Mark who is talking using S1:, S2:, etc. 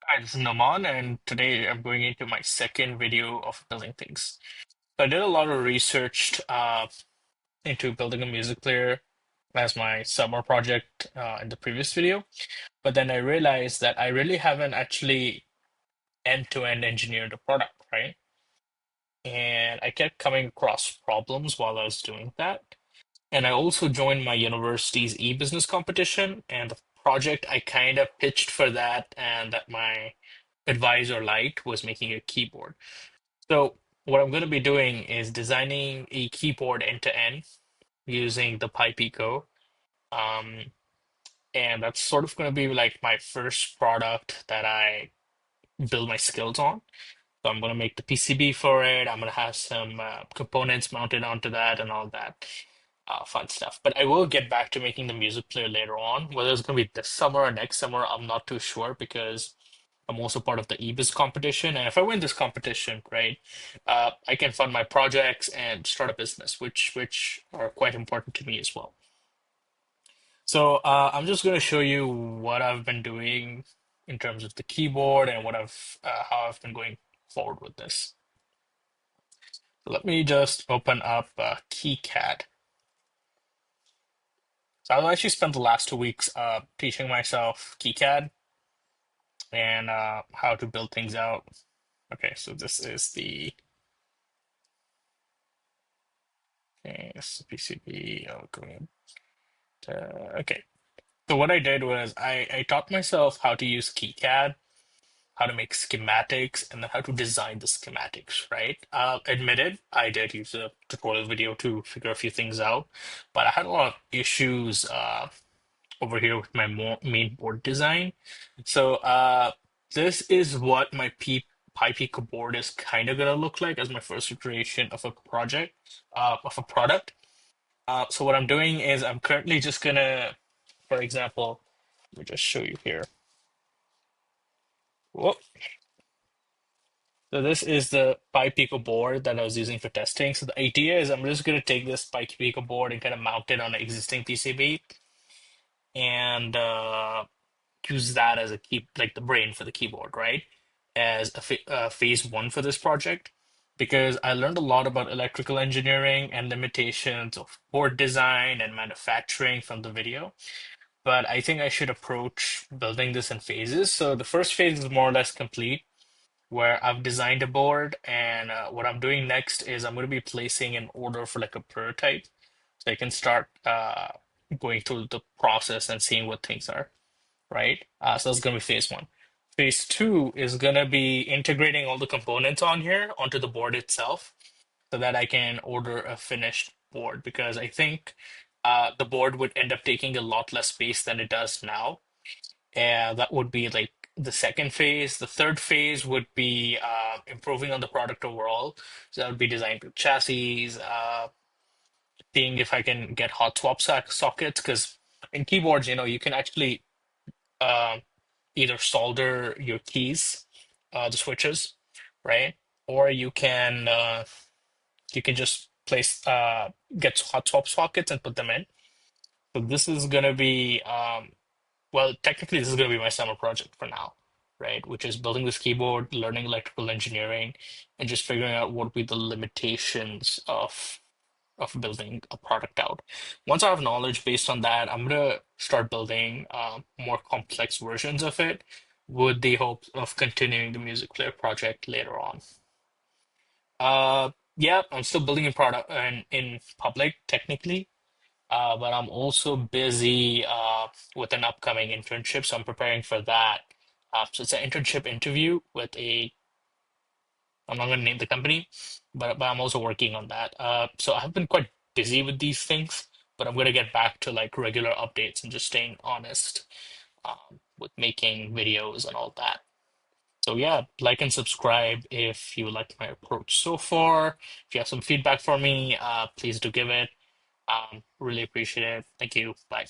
S1: Hi, this is Naman, and today I'm going into my second video of building things. So I did a lot of research into building a music player as my summer project in the previous video, but then I realized that I really haven't actually end-to-end engineered a product, right? And I kept coming across problems while I was doing that. And I also joined my university's e-business competition, and the project I kind of pitched for that and that my advisor liked was making a keyboard. So what I'm going to be doing is designing a keyboard end to end using the PyPico. Um, and that's sort of going to be like my first product that I build my skills on. So I'm going to make the PCB for it. I'm going to have some components mounted onto that and all that fun stuff. But I will get back to making the music player later on. Whether it's going to be this summer or next summer, I'm not too sure because I'm also part of the EBIS competition. And if I win this competition, right, I can fund my projects and start a business, which are quite important to me as well. So I'm just going to show you what I've been doing in terms of the keyboard and how I've been going forward with this. So let me just open up KiCad. So I've actually spent the last 2 weeks teaching myself KiCad and how to build things out. Okay, so this is the okay, this is PCB. Oh, going okay. So what I did was I taught myself how to use KiCad, how to make schematics, and then how to design the schematics, right? Admitted, I did use a tutorial video to figure a few things out, but I had a lot of issues over here with my main board design. So this is what my PyPico board is kind of gonna look like as my first iteration of a project, of a product. So what I'm doing is I'm currently just gonna, for example, let me just show you here. Whoop. So this is the PyPico board that I was using for testing. So the idea is I'm just gonna take this PyPico board and kind of mount it on an existing PCB and use that as a key, like the brain for the keyboard, right? As a phase one for this project, because I learned a lot about electrical engineering and limitations of board design and manufacturing from the video. But I think I should approach building this in phases. So the first phase is more or less complete, where I've designed a board, and what I'm doing next is I'm going to be placing an order for like a prototype, so I can start going through the process and seeing what things are, right? So that's going to be phase one. Phase two is going to be integrating all the components on here onto the board itself so that I can order a finished board because I think the board would end up taking a lot less space than it does now. And that would be like the second phase. The third phase would be improving on the product overall. So that would be designing the chassis, seeing if I can get hot swap sockets because in keyboards, you can actually uh, either solder your keys, the switches, right? Or you can just place get hot swap sockets and put them in. So this is gonna be well, technically this is gonna be my summer project for now, right? Which is building this keyboard, learning electrical engineering, and just figuring out what would be the limitations of building a product out. Once I have knowledge based on that, I'm gonna start building more complex versions of it with the hope of continuing the music player project later on. Yeah, I'm still building a product in public technically, but I'm also busy with an upcoming internship, so I'm preparing for that. So it's an internship interview with I'm not going to name the company, but I'm also working on that. So I've been quite busy with these things, but I'm going to get back to like regular updates and just staying honest with making videos and all that. So yeah, like and subscribe if you like my approach so far. If you have some feedback for me, please do give it. Really appreciate it. Thank you. Bye.